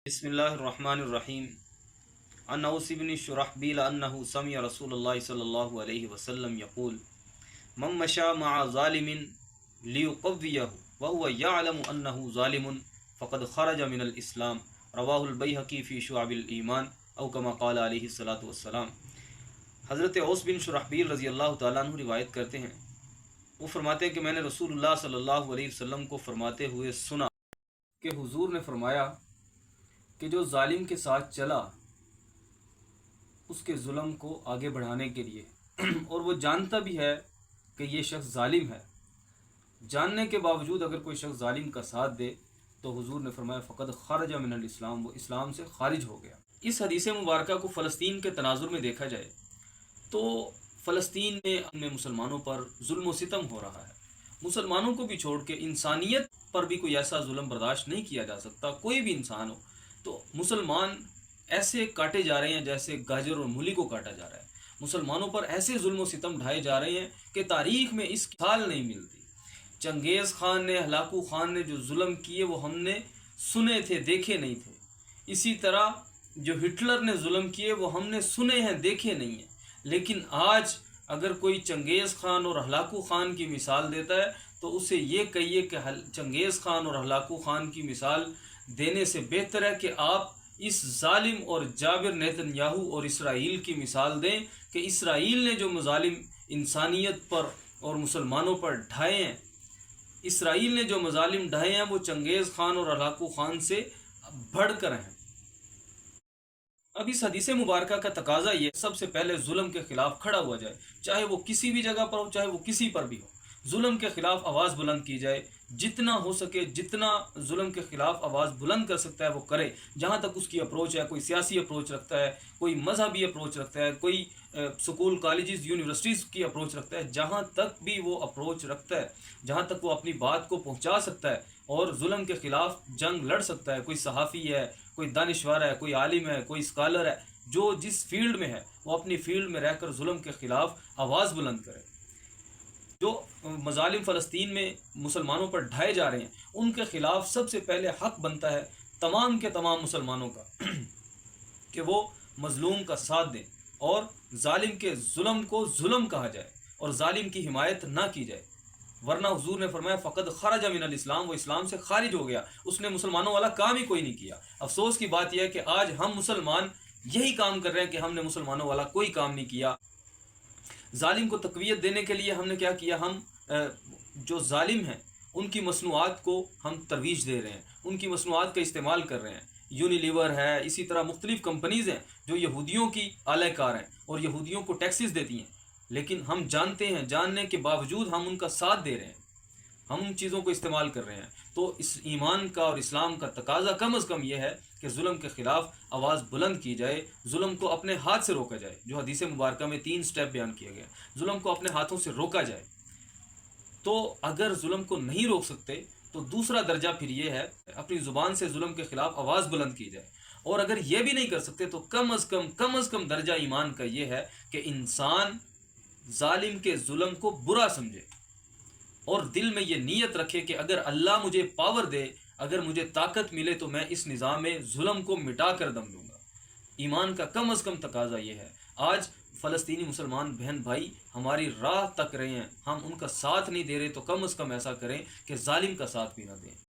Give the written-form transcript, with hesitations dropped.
بسم اللہ الرحمن الرحیم عن اوس بن شرحبیل انہ سمع رسول اللہ صلی اللہ علیہ وسلم یقول من مشى مع ظالم لیقویہ وهو يعلم انہ ظالم فقد خرج من الاسلام رواہ البیہقی فی شعب الایمان او کما قال علیہ الصلاۃ والسلام۔ حضرت اوس بن شرحبیل رضی اللہ تعالیٰ عنہ روایت کرتے ہیں، وہ فرماتے ہیں کہ میں نے رسول اللہ صلی اللہ علیہ وسلم کو فرماتے ہوئے سنا کہ حضور نے فرمایا کہ جو ظالم کے ساتھ چلا اس کے ظلم کو آگے بڑھانے کے لیے اور وہ جانتا بھی ہے کہ یہ شخص ظالم ہے، جاننے کے باوجود اگر کوئی شخص ظالم کا ساتھ دے تو حضور نے فرمایا فقد خرج من الاسلام، وہ اسلام سے خارج ہو گیا۔ اس حدیث مبارکہ کو فلسطین کے تناظر میں دیکھا جائے تو فلسطین میں مسلمانوں پر ظلم و ستم ہو رہا ہے۔ مسلمانوں کو بھی چھوڑ کے انسانیت پر بھی کوئی ایسا ظلم برداشت نہیں کیا جا سکتا، کوئی بھی انسان ہو۔ تو مسلمان ایسے کاٹے جا رہے ہیں جیسے گاجر اور مولی کو کاٹا جا رہا ہے۔ مسلمانوں پر ایسے ظلم و ستم ڈھائے جا رہے ہیں کہ تاریخ میں اس کی مثال نہیں ملتی۔ چنگیز خان نے، ہلاکو خان نے جو ظلم کیے وہ ہم نے سنے تھے، دیکھے نہیں تھے۔ اسی طرح جو ہٹلر نے ظلم کیے وہ ہم نے سنے ہیں، دیکھے نہیں ہیں۔ لیکن آج اگر کوئی چنگیز خان اور ہلاکو خان کی مثال دیتا ہے تو اسے یہ کہیے کہ چنگیز خان اور ہلاکو خان کی مثال دینے سے بہتر ہے کہ آپ اس ظالم اور جابر نیتن اور اسرائیل کی مثال دیں کہ اسرائیل نے جو مظالم انسانیت پر اور مسلمانوں پر ڈھائے ہیں، اسرائیل نے جو مظالم ڈھائے ہیں وہ چنگیز خان اور ہلاکو خان سے بڑھ کر ہیں۔ اب اس حدیث مبارکہ کا تقاضا یہ سب سے پہلے ظلم کے خلاف کھڑا ہوا جائے، چاہے وہ کسی بھی جگہ پر ہو، چاہے وہ کسی پر بھی ہو۔ ظلم کے خلاف آواز بلند کی جائے، جتنا ہو سکے جتنا ظلم کے خلاف آواز بلند کر سکتا ہے وہ کرے۔ جہاں تک اس کی اپروچ ہے، کوئی سیاسی اپروچ رکھتا ہے، کوئی مذہبی اپروچ رکھتا ہے، کوئی سکول کالجز یونیورسٹیز کی اپروچ رکھتا ہے، جہاں تک بھی وہ اپروچ رکھتا ہے، جہاں تک وہ اپنی بات کو پہنچا سکتا ہے اور ظلم کے خلاف جنگ لڑ سکتا ہے، کوئی صحافی ہے، کوئی دانشور ہے، کوئی عالم ہے، کوئی اسکالر ہے، جو جس فیلڈ میں ہے وہ اپنی فیلڈ میں رہ کر ظلم کے خلاف آواز بلند کرے۔ جو مظالم فلسطین میں مسلمانوں پر ڈھائے جا رہے ہیں ان کے خلاف سب سے پہلے حق بنتا ہے تمام کے تمام مسلمانوں کا کہ وہ مظلوم کا ساتھ دیں اور ظالم کے ظلم کو ظلم کہا جائے اور ظالم کی حمایت نہ کی جائے، ورنہ حضور نے فرمایا فقد خرج من الاسلام، وہ اسلام سے خارج ہو گیا، اس نے مسلمانوں والا کام ہی کوئی نہیں کیا۔ افسوس کی بات یہ ہے کہ آج ہم مسلمان یہی کام کر رہے ہیں کہ ہم نے مسلمانوں والا کوئی کام نہیں کیا۔ ظالم کو تقویت دینے کے لیے ہم نے کیا کیا؟ ہم جو ظالم ہیں ان کی مصنوعات کو ہم ترویج دے رہے ہیں، ان کی مصنوعات کا استعمال کر رہے ہیں۔ یونیلیور ہے، اسی طرح مختلف کمپنیز ہیں جو یہودیوں کی اعلی کار ہیں اور یہودیوں کو ٹیکسز دیتی ہیں، لیکن ہم جانتے ہیں، جاننے کے باوجود ہم ان کا ساتھ دے رہے ہیں، ہم ان چیزوں کو استعمال کر رہے ہیں۔ تو اس ایمان کا اور اسلام کا تقاضا کم از کم یہ ہے کہ ظلم کے خلاف آواز بلند کی جائے، ظلم کو اپنے ہاتھ سے روکا جائے۔ جو حدیث مبارکہ میں 3 سٹیپ بیان کیے گئے، ظلم کو اپنے ہاتھوں سے روکا جائے۔ تو اگر ظلم کو نہیں روک سکتے تو دوسرا درجہ پھر یہ ہے اپنی زبان سے ظلم کے خلاف آواز بلند کی جائے، اور اگر یہ بھی نہیں کر سکتے تو کم از کم درجہ ایمان کا یہ ہے کہ انسان ظالم کے ظلم کو برا سمجھے اور دل میں یہ نیت رکھے کہ اگر اللہ مجھے پاور دے، اگر مجھے طاقت ملے تو میں اس نظام میں ظلم کو مٹا کر دم لوں گا۔ ایمان کا کم از کم تقاضا یہ ہے۔ آج فلسطینی مسلمان بہن بھائی ہماری راہ تک رہے ہیں، ہم ان کا ساتھ نہیں دے رہے، تو کم از کم ایسا کریں کہ ظالم کا ساتھ بھی نہ دیں۔